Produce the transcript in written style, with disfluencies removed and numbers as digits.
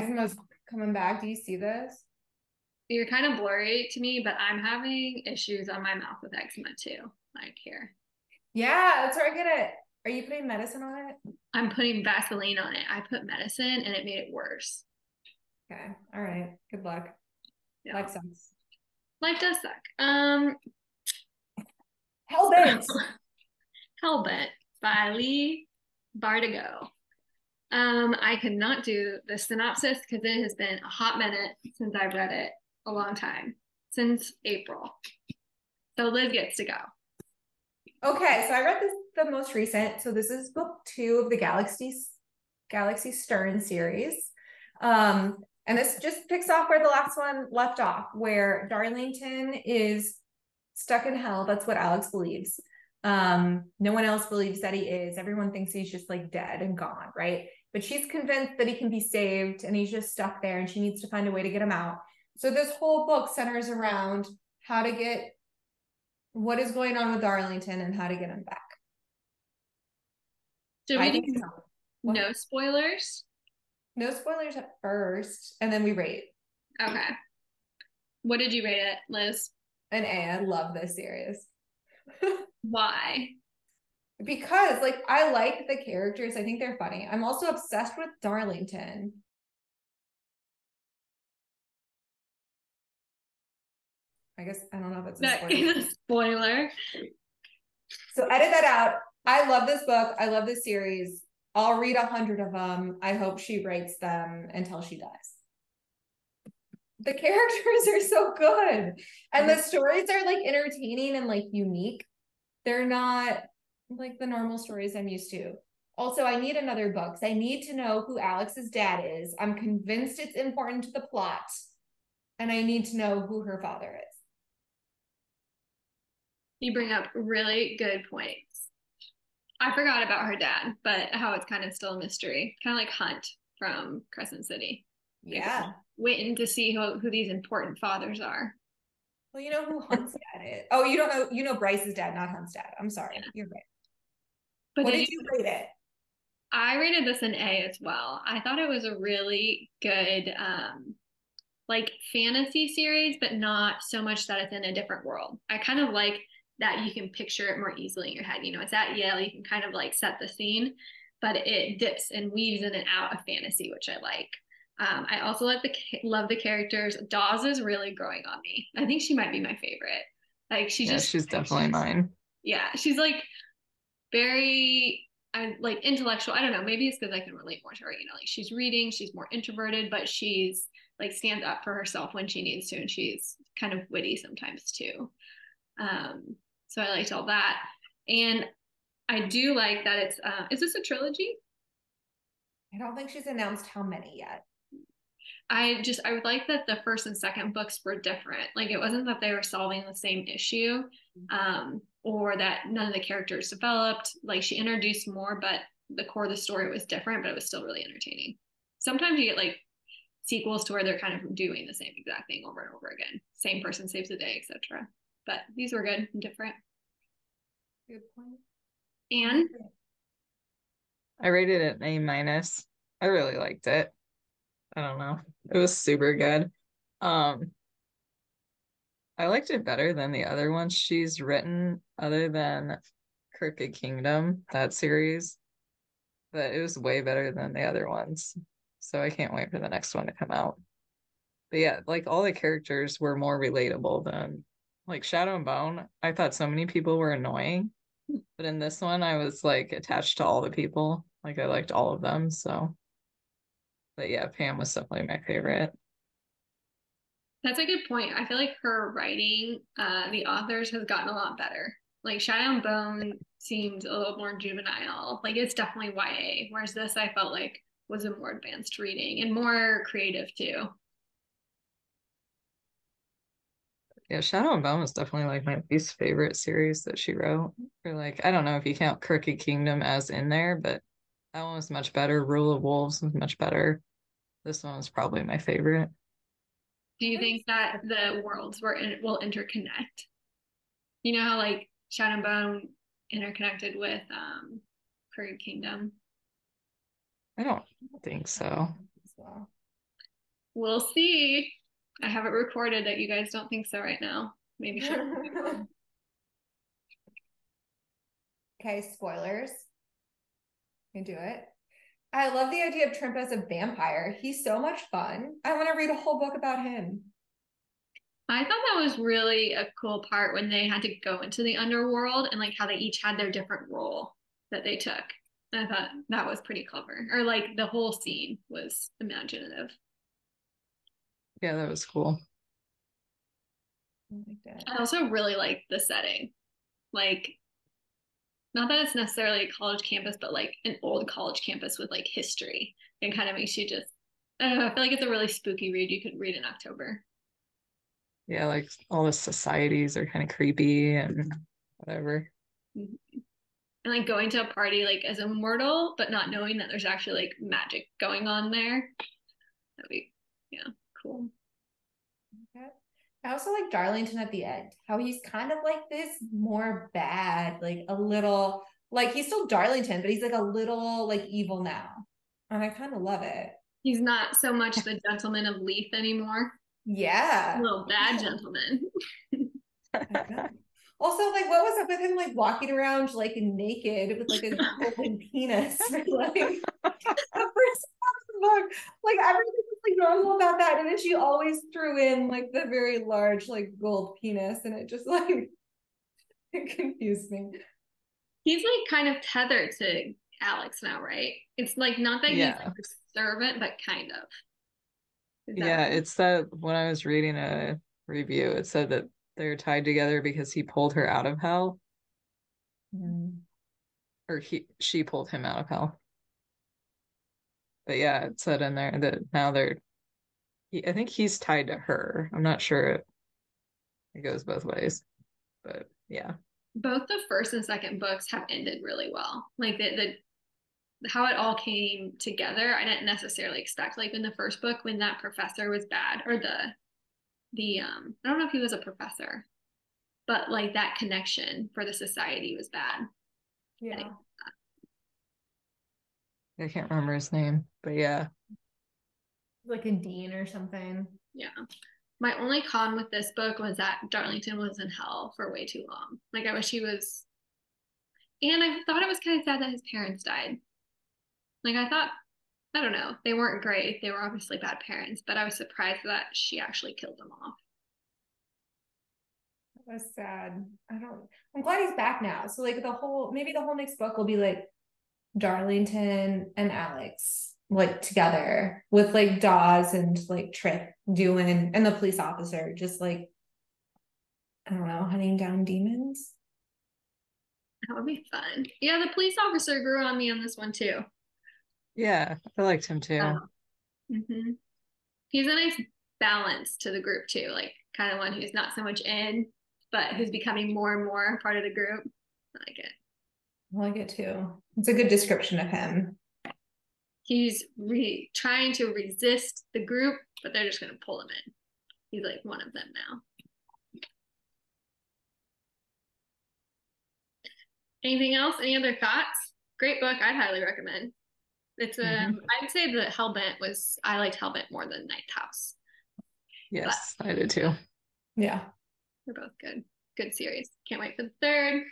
eczema's coming back. Do you see this? You're kind of blurry to me, but I'm having issues on my mouth with eczema too. Like here. Yeah, that's where I get it. Are you putting medicine on it? I'm putting Vaseline on it. I put medicine and it made it worse. Okay. All right. Good luck. Yeah. Life sucks. Life does suck. Hell bent. Hell Bent by Lee Bardugo. I could not do the synopsis because it has been a hot minute since I've read it, a long time, since April. So Liv gets to go. Okay, so I read this the most recent. So this is book 2 of the Galaxy Stern series. And this just picks off where the last one left off, where Darlington is stuck in hell. That's what Alex believes. No one else believes that he is. Everyone thinks he's just like dead and gone, right? But she's convinced that he can be saved and he's just stuck there and she needs to find a way to get him out. So this whole book centers around how to get what is going on with Darlington and how to get him back. Did I we think do so. What? no spoilers? No spoilers at first, and then we rate Okay. What did you rate it, Liz? an A. I love this series. Why? Because like I like the characters. I think they're funny. I'm also obsessed with Darlington. I guess I don't know if it's a That spoiler. is a spoiler. So edit that out. I love this book. I love this series. I'll read 100 of them. I hope she writes them until she dies. The characters are so good. And the stories are like entertaining and like unique. They're not like the normal stories I'm used to. Also, I need another book because I need to know who Alex's dad is. I'm convinced it's important to the plot. And I need to know who her father is. You bring up really good points. I forgot about her dad, but how it's kind of still a mystery, kind of like Hunt from Crescent City. Like Yeah. waiting to see who these important fathers are. Well, you know who Hunt's dad is. Oh, you don't know. You know Bryce's dad, not Hunt's dad. I'm sorry. Yeah. You're right. But What did did you? you rate it? I rated this an A as well. I thought it was a really good like fantasy series, but not so much that it's in a different world. I kind of like that you can picture it more easily in your head. You know, it's at Yale, you can kind of like set the scene, but it dips and weaves in and out of fantasy, which I like. I also love the characters. Dawes is really growing on me. I think she might be my favorite. Like she Yeah, just, she's definitely mine. yeah, she's like very I like intellectual. I don't know. Maybe it's because I can relate more to her. You know, like she's reading, she's more introverted, but she's like stands up for herself when she needs to, and she's kind of witty sometimes too. So I liked all that, and I do like that it's. Is this a trilogy? I don't think she's announced how many yet. I would like that the first and second books were different. Like it wasn't that they were solving the same issue, or that none of the characters developed. Like she introduced more, but the core of the story was different, but it was still really entertaining. Sometimes you get like sequels to where they're kind of doing the same exact thing over and over again. Same person saves the day, etc. But these were good and different. Good point. And I rated it an A minus. I really liked it. I don't know. It was super good. Um, I liked it better than the other ones she's written, other than Crooked Kingdom, that series. But it was way better than the other ones. So I can't wait for the next one to come out. But yeah, like all the characters were more relatable than like Shadow and Bone. I thought so many people were annoying, but in this one I was like attached to all the people. Like I liked all of them. So, but yeah, Pam was definitely my favorite. that's a good point. I feel like her writing, the authors has gotten a lot better. Like Shadow and Bone seemed a little more juvenile. Like it's definitely YA, whereas this I felt like was a more advanced reading and more creative too. Yeah, Shadow and Bone was definitely like my least favorite series that she wrote. Or like, I don't know if you count Crooked Kingdom as in there, but that one was much better. Rule of Wolves was much better. This one was probably my favorite. Do you think that the worlds will interconnect? You know how like Shadow and Bone interconnected with Crooked Kingdom? I don't think so. As well. We'll see. I have it recorded that you guys don't think so right now. Maybe she'll. Okay, spoilers. Can do it. I love the idea of Trimp as a vampire. He's so much fun. I want to read a whole book about him. I thought that was really a cool part when they had to go into the underworld and like how they each had their different role that they took. I thought that was pretty clever. Or like the whole scene was imaginative. Yeah, that was cool. I like that. I also really liked the setting. Like, not that it's necessarily a college campus, but like an old college campus with like history. It kind of makes you just, I don't know, I feel like it's a really spooky read you could read in October. Yeah, like all the societies are kind of creepy and whatever. Mm-hmm. And like going to a party like as a mortal, but not knowing that there's actually like magic going on there. That'd be, yeah, cool. Okay. I also like Darlington at the end, how he's kind of like this more bad, like a little, like he's still Darlington, but he's like a little like evil now. And I kind of love it. He's not so much the gentleman of Lethe anymore. Yeah. Little bad gentleman. Also, like, what was up with him like walking around like naked with like a golden penis for like the first half of the book? Like everything was like normal about that, and then she always threw in like the very large like gold penis, and it just like it confused me. He's like kind of tethered to Alex now, right? It's like not that he's Yeah. like a servant, but kind of. Yeah, it's that when I was reading a review, it said that they're tied together because he pulled her out of hell. Or she pulled him out of hell. But yeah, it said in there that now I think he's tied to her. I'm not sure it goes both ways. But yeah. Both the first and second books have ended really well. Like the how it all came together, I didn't necessarily expect. Like in the first book, when that professor was bad, or the I don't know if he was a professor, but like that connection for the society was bad. Yeah. I can't remember his name, but yeah. Like a dean or something. Yeah. My only con with this book was that Darlington was in hell for way too long. Like I wish he was, and I thought it was kind of sad that his parents died. Like I thought, I don't know, they weren't great. They were obviously bad parents, but I was surprised that she actually killed them off. That was sad. I'm glad he's back now. So like maybe the whole next book will be like Darlington and Alex like together with like Dawes and like Tripp doing and the police officer just like I don't know, hunting down demons. That would be fun. Yeah, the police officer grew on me on this one too. Yeah, I liked him too. Mm-hmm. He's a nice balance to the group too, like kind of one who's not so much in, but who's becoming more and more part of the group. I like it. I like it too. It's a good description of him. He's trying to resist the group, but they're just going to pull him in. He's like one of them now. Anything else? Any other thoughts? Great book. I'd highly recommend. It's I'd say that Hell Bent I liked Hell Bent more than Ninth House. Yes, I did too. Yeah. They're both good. Good series. Can't wait for the third.